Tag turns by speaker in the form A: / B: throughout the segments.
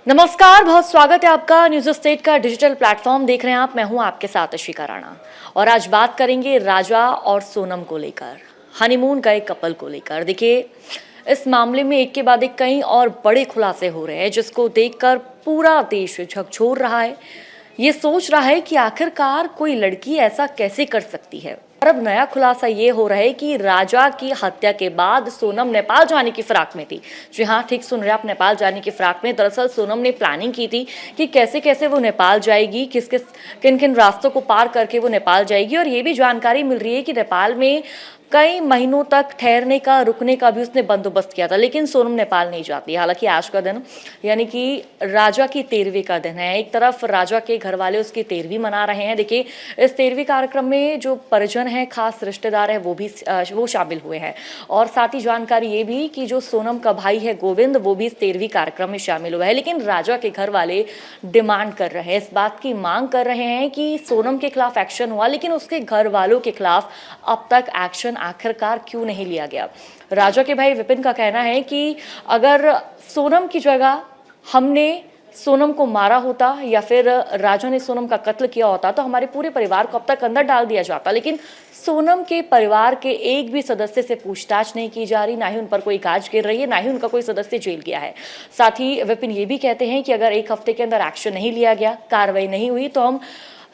A: नमस्कार, बहुत स्वागत है आपका न्यूज स्टेट का डिजिटल प्लेटफॉर्म देख रहे हैं आप। मैं हूं आपके साथ अश्विका राणा और आज बात करेंगे राजा और सोनम को लेकर, हनीमून गए कपल को लेकर। देखिए, इस मामले में एक के बाद एक कई और बड़े खुलासे हो रहे हैं जिसको देखकर पूरा देश झकझोर रहा है। ये सोच रहा है कि आखिरकार कोई लड़की ऐसा कैसे कर सकती है। और अब नया खुलासा ये हो रहा है कि राजा की हत्या के बाद सोनम नेपाल जाने की फिराक में थी। जी हाँ, ठीक सुन रहे हैं आप, नेपाल जाने की फिराक में। दरअसल सोनम ने प्लानिंग की थी कि कैसे कैसे वो नेपाल जाएगी, किन किन रास्तों को पार करके वो नेपाल जाएगी। और ये भी जानकारी मिल रही है कि नेपाल में कई महीनों तक ठहरने का, रुकने का भी उसने बंदोबस्त किया था। लेकिन सोनम नेपाल नहीं जाती। हालांकि आज का दिन यानी कि राजा की 13वीं का दिन है। एक तरफ राजा के घर वाले उसकी 13वीं मना रहे हैं। देखिए, इस 13वीं कार्यक्रम में जो परिजन हैं, खास रिश्तेदार हैं, वो शामिल हुए हैं। और साथ ही जानकारी ये भी कि जो सोनम का भाई है गोविंद, वो भी इस 13वीं कार्यक्रम में शामिल हुआ है। लेकिन राजा के घर वाले डिमांड कर रहे हैं, इस बात की मांग कर रहे हैं कि सोनम के खिलाफ एक्शन हुआ, लेकिन उसके घर वालों के खिलाफ अब तक एक्शन आखिरकार क्यों नहीं लिया गया। राजा के भाई विपिन का कहना है कि अगर सोनम की जगह हमने सोनम को मारा होता या फिर राजा ने सोनम का कत्ल किया होता तो हमारे पूरे परिवार को अब तक अंदर डाल दिया जाता। लेकिन सोनम के परिवार के एक भी सदस्य से पूछताछ नहीं की जा रही, ना ही उन पर कोई गाज गिर रही है, ना ही उनका कोई सदस्य जेल गया है। साथ ही विपिन ये भी कहते हैं कि अगर एक हफ्ते के अंदर एक्शन नहीं लिया गया, कार्रवाई नहीं हुई, तो हम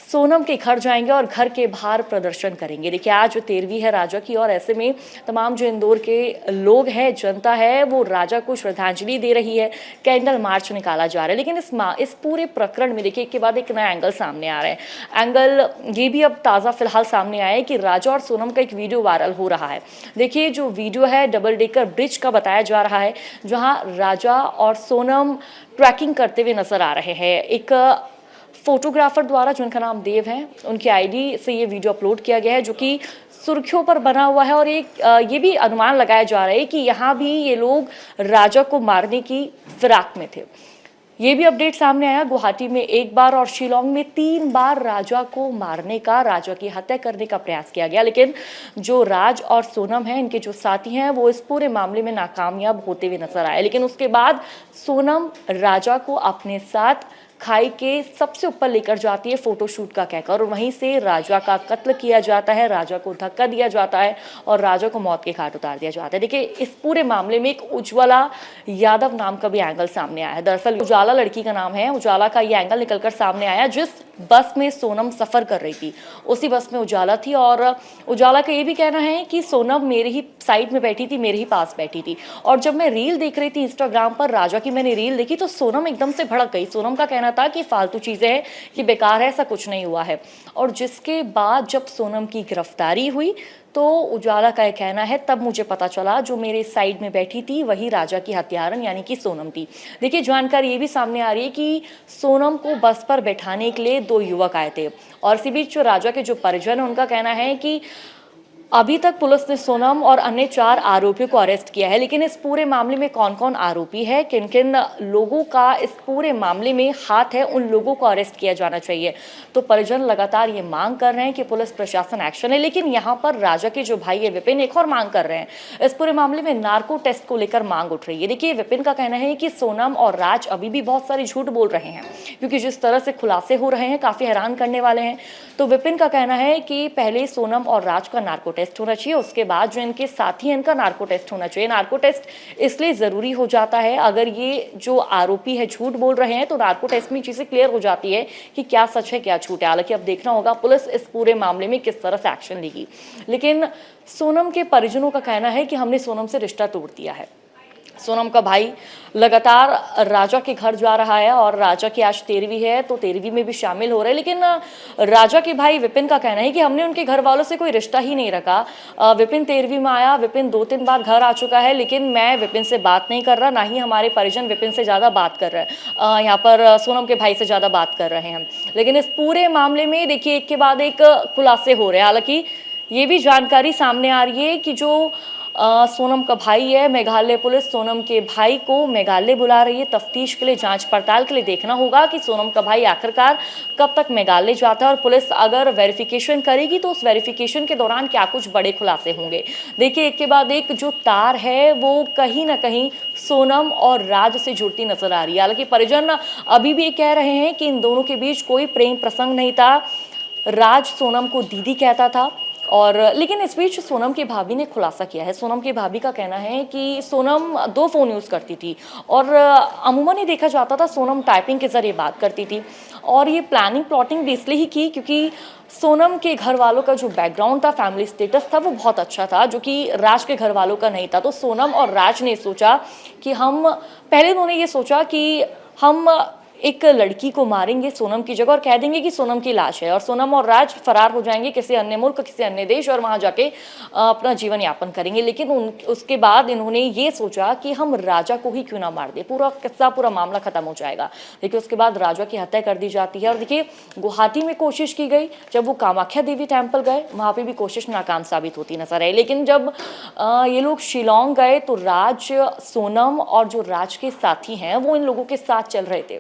A: सोनम के घर जाएंगे और घर के बाहर प्रदर्शन करेंगे। देखिए, आज 13वीं है राजा की और ऐसे में तमाम जो इंदौर के लोग हैं, जनता है, वो राजा को श्रद्धांजलि दे रही है। कैंडल मार्च निकाला जा रहा है। लेकिन इस पूरे प्रकरण में देखिए, एक के बाद एक नया एंगल सामने आ रहा है। एंगल ये भी अब ताज़ा फिलहाल सामने आया है कि राजा और सोनम का एक वीडियो वायरल हो रहा है। देखिए, जो वीडियो है डबल डेकर ब्रिज का बताया जा रहा है, जहाँ राजा और सोनम ट्रैकिंग करते हुए नजर आ रहे हैं। एक फोटोग्राफर द्वारा, जिनका नाम देव है, उनकी आईडी से ये वीडियो अपलोड किया गया है, जो कि सुर्खियों पर बना हुआ है। और ये भी अनुमान लगाया जा रहा है कि यहाँ भी ये लोग राजा को मारने की फिराक में थे। ये भी अपडेट सामने आया, गुवाहाटी में 1 बार और शिलोंग में 3 बार राजा को मारने का, राजा की हत्या करने का प्रयास किया गया। लेकिन जो राज और सोनम हैं, इनके जो साथी हैं, वो इस पूरे मामले में नाकामयाब होते हुए नजर आए। लेकिन उसके बाद सोनम राजा को अपने साथ खाई के सबसे ऊपर लेकर जाती है फोटोशूट का कहकर, और वहीं से राजा का कत्ल किया जाता है, राजा को धक्का दिया जाता है और राजा को मौत के घाट उतार दिया जाता है। देखिए, इस पूरे मामले में एक उज्ज्वला यादव नाम का भी एंगल सामने आया है। दरअसल उजाला लड़की का नाम है। उजाला का ये एंगल निकलकर सामने आया, जिस बस में सोनम सफर कर रही थी उसी बस में उजाला थी। और उजाला का ये भी कहना है कि सोनम मेरे ही साइड में बैठी थी, मेरे ही पास बैठी थी। और जब मैं रील देख रही थी इंस्टाग्राम पर, राजा की मैंने रील देखी तो सोनम एकदम से भड़क गई। सोनम का कहना था कि फालतू चीजें हैं, कि बेकार है, ऐसा कुछ नहीं हुआ है। और जिसके बाद जब सोनम की गिरफ्तारी हुई तो उजाला का यह कहना है, तब मुझे पता चला जो मेरे साइड में बैठी थी वही राजा की हत्यारन यानी कि सोनम थी। देखिए, जानकारी ये भी सामने आ रही है कि सोनम को बस पर बैठाने के लिए 2 युवक आए थे। और इसी बीच जो राजा के जो परिजन है, उनका कहना है कि अभी तक पुलिस ने सोनम और अन्य 4 आरोपियों को अरेस्ट किया है। लेकिन इस पूरे मामले में कौन कौन आरोपी है, किन किन लोगों का इस पूरे मामले में हाथ है, उन लोगों को अरेस्ट किया जाना चाहिए। तो परिजन लगातार ये मांग कर रहे हैं कि पुलिस प्रशासन एक्शन है। लेकिन यहाँ पर राजा के जो भाई है विपिन, एक और मांग कर रहे हैं। इस पूरे मामले में नार्को टेस्ट को लेकर मांग उठ रही है। देखिए, विपिन का कहना है कि सोनम और राज अभी भी बहुत सारे झूठ बोल रहे हैं, क्योंकि जिस तरह से खुलासे हो रहे हैं काफी हैरान करने वाले हैं। तो विपिन का कहना है कि पहले सोनम और राज का नार्को टेस्ट होना चाहिए, उसके बाद जो इनके साथी हैं, इनका नार्को टेस्ट होना चाहिए। नार्को टेस्ट इसलिए जरूरी हो जाता है, अगर ये जो आरोपी है झूठ बोल रहे हैं तो नार्को टेस्ट में चीजें क्लियर हो जाती है कि क्या सच है क्या झूठ है। हालांकि अब देखना होगा पुलिस इस पूरे मामले में किस तरह से एक्शन लेगी। लेकिन सोनम के परिजनों का कहना है कि हमने सोनम से रिश्ता तोड़ दिया है। सोनम का भाई लगातार राजा के घर जा रहा है और राजा की आज 13वीं है तो 13वीं में भी शामिल हो रहे हैं। लेकिन राजा के भाई विपिन का कहना है कि हमने उनके घर वालों से कोई रिश्ता ही नहीं रखा। विपिन 13वीं में आया, विपिन 2-3 बार घर आ चुका है, लेकिन मैं विपिन से बात नहीं कर रहा, ना ही हमारे परिजन विपिन से ज़्यादा बात कर रहे हैं, यहाँ पर सोनम के भाई से ज़्यादा बात कर रहे हैं। लेकिन इस पूरे मामले में देखिए, एक के बाद एक खुलासे हो रहे हैं। हालांकि ये भी जानकारी सामने आ रही है कि जो सोनम का भाई है। मेघालय पुलिस सोनम के भाई को मेघालय बुला रही है तफ्तीश के लिए, जांच पड़ताल के लिए। देखना होगा कि सोनम का भाई आखिरकार कब तक मेघालय जाता है और पुलिस अगर वेरिफिकेशन करेगी तो उस वेरिफिकेशन के दौरान क्या कुछ बड़े खुलासे होंगे। देखिए, एक के बाद एक जो तार है वो कहीं ना कहीं सोनम और राज से जुड़ती नजर आ रही है। हालांकि परिजन अभी भी कह रहे हैं कि इन दोनों के बीच कोई प्रेम प्रसंग नहीं था। राज सोनम को दीदी कहता था। और लेकिन इस बीच सोनम की भाभी ने खुलासा किया है। सोनम की भाभी का कहना है कि सोनम 2 फ़ोन यूज़ करती थी और अमूमन ही देखा जाता था सोनम टाइपिंग के ज़रिए बात करती थी। और ये प्लानिंग प्लॉटिंग भी इसलिए ही की क्योंकि सोनम के घर वालों का जो बैकग्राउंड था, फैमिली स्टेटस था, वो बहुत अच्छा था, जो कि राज के घर वालों का नहीं था। तो सोनम और राज ने सोचा कि उन्होंने ये सोचा कि हम एक लड़की को मारेंगे सोनम की जगह और कह देंगे कि सोनम की लाश है, और सोनम और राज फरार हो जाएंगे किसी अन्य मुल्क, किसी अन्य देश, और वहां जाके अपना जीवन यापन करेंगे। लेकिन उसके बाद इन्होंने ये सोचा कि हम राजा को ही क्यों ना मार दे, पूरा किस्सा, पूरा मामला खत्म हो जाएगा। देखिए, उसके बाद राजा की हत्या कर दी जाती है। और देखिए, गुवाहाटी में कोशिश की गई, जब वो कामाख्या देवी टेम्पल गए वहां पर भी कोशिश नाकाम साबित होती नजर आई। लेकिन जब ये लोग शिलोंग गए तो राज, सोनम और जो राज के साथी हैं वो इन लोगों के साथ चल रहे थे।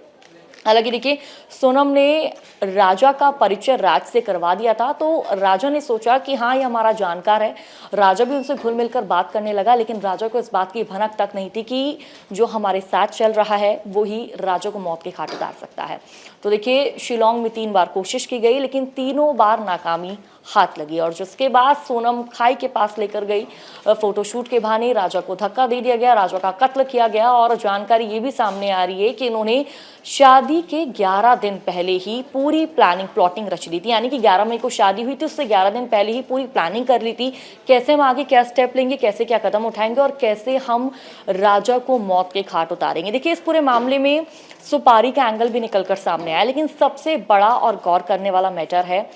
A: हालांकि देखिए, सोनम ने राजा का परिचय राज से करवा दिया था, तो राजा ने सोचा कि हाँ, ये हमारा जानकार है। राजा भी उनसे घुल मिलकर बात करने लगा, लेकिन राजा को इस बात की भनक तक नहीं थी कि जो हमारे साथ चल रहा है वो ही राजा को मौत के घाट उतार सकता है। तो देखिए, शिलोंग में 3 बार कोशिश की गई, लेकिन तीनों बार नाकामी हाथ लगी। और जिसके बाद सोनम खाई के पास लेकर गई, फोटोशूट के बहाने राजा को धक्का दे दिया गया, राजा का कत्ल किया गया। और जानकारी ये भी सामने आ रही है कि इन्होंने शादी के 11 दिन पहले ही पूरी प्लानिंग प्लॉटिंग रच ली थी। यानी कि 11 मई को शादी हुई थी, उससे 11 दिन पहले ही पूरी प्लानिंग कर ली थी, कैसे हम आगे क्या स्टेप लेंगे, कैसे क्या कदम उठाएंगे और कैसे हम राजा को मौत के घाट उतारेंगे। देखिए, इस पूरे मामले में सुपारी का एंगल भी निकलकर सामने आया, लेकिन सबसे बड़ा और गौर करने वाला मैटर है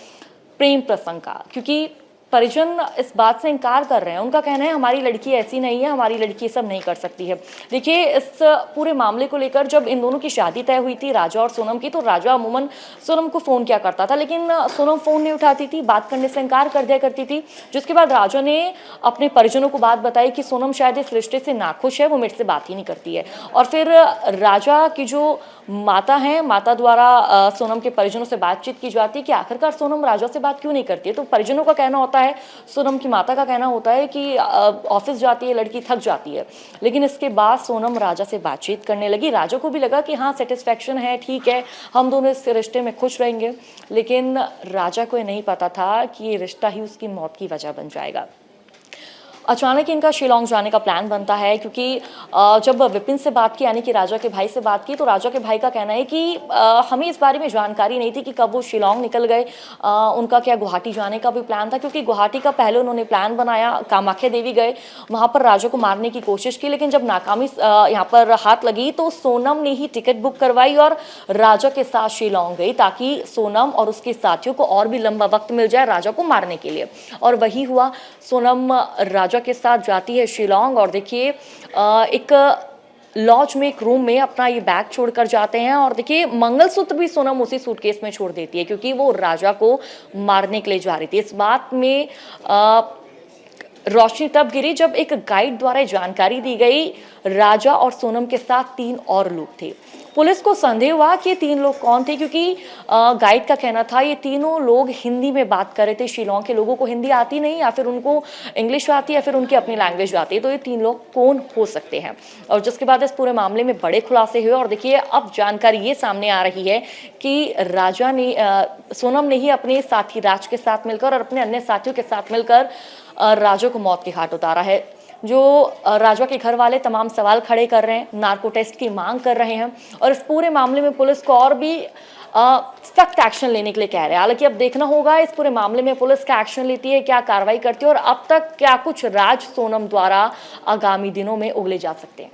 A: प्रेम प्रसंग का, क्योंकि परिजन इस बात से इनकार कर रहे हैं। उनका कहना है हमारी लड़की ऐसी नहीं है, हमारी लड़की ये सब नहीं कर सकती है। देखिए, इस पूरे मामले को लेकर जब इन दोनों की शादी तय हुई थी, राजा और सोनम की, तो राजा अमूमन सोनम को फ़ोन किया करता था, लेकिन सोनम फ़ोन नहीं उठाती थी, बात करने से इनकार कर दिया करती थी। जिसके बाद राजा ने अपने परिजनों को बात बताई कि सोनम शायद इस रिश्ते से नाखुश है, वो मेरे से बात ही नहीं करती है। और फिर राजा की जो माता हैं, माता द्वारा सोनम के परिजनों से बातचीत की जाती है कि आखिरकार सोनम राजा से बात क्यों नहीं करती है। तो परिजनों का कहना होता है, सोनम की माता का कहना होता है कि ऑफिस जाती है लड़की, थक जाती है। लेकिन इसके बाद सोनम राजा से बातचीत करने लगी। राजा को भी लगा कि हाँ, सेटिस्फैक्शन है, ठीक है, हम दोनों इस रिश्ते में खुश रहेंगे। लेकिन राजा को ये नहीं पता था कि ये रिश्ता ही उसकी मौत की वजह बन जाएगा। अचानक इनका शिलोंग जाने का प्लान बनता है, क्योंकि जब विपिन से बात की, यानी कि राजा के भाई से बात की, तो राजा के भाई का कहना है कि हमें इस बारे में जानकारी नहीं थी कि कब वो शिलोंग निकल गए। उनका क्या गुवाहाटी जाने का भी प्लान था, क्योंकि गुवाहाटी का पहले उन्होंने प्लान बनाया, कामाख्या देवी गए, वहाँ पर राजा को मारने की कोशिश की, लेकिन जब नाकामी यहाँ पर हाथ लगी तो सोनम ने ही टिकट बुक करवाई और राजा के साथ शिलोंग गई, ताकि सोनम और उसके साथियों को और भी लंबा वक्त मिल जाए राजा को मारने के लिए। और वही हुआ, सोनम राजा के साथ जाती है शिलोंग। और देखिए, एक लॉज में, एक रूम में अपना ये बैग छोड़कर जाते हैं। और देखिए, मंगलसूत्र भी सोनम उसी सूटकेस में छोड़ देती है, क्योंकि वो राजा को मारने के लिए जा रही थी। इस बात में रोशनी तब गिरी जब एक गाइड द्वारा जानकारी दी गई, राजा और सोनम के साथ 3 और लोग थे। पुलिस को संदेह हुआ कि ये 3 लोग कौन थे, क्योंकि गाइड का कहना था ये तीनों लोग हिंदी में बात कर रहे थे। शिलोंग के लोगों को हिंदी आती नहीं, या फिर उनको इंग्लिश आती, या फिर उनकी अपनी लैंग्वेज आती है। तो ये 3 लोग कौन हो सकते हैं। और जिसके बाद इस पूरे मामले में बड़े खुलासे हुए। और देखिए, अब जानकारी ये सामने आ रही है कि सोनम ने ही अपने साथी राज के साथ मिलकर और अपने अन्य साथियों के साथ मिलकर राजा को मौत के घाट उतारा है। जो राजा के घर वाले तमाम सवाल खड़े कर रहे हैं, नार्को टेस्ट की मांग कर रहे हैं, और इस पूरे मामले में पुलिस को और भी सख्त एक्शन लेने के लिए कह रहे हैं। हालांकि अब देखना होगा इस पूरे मामले में पुलिस क्या एक्शन लेती है, क्या कार्रवाई करती है, और अब तक क्या कुछ राज सोनम द्वारा आगामी दिनों में उगले जा सकते हैं।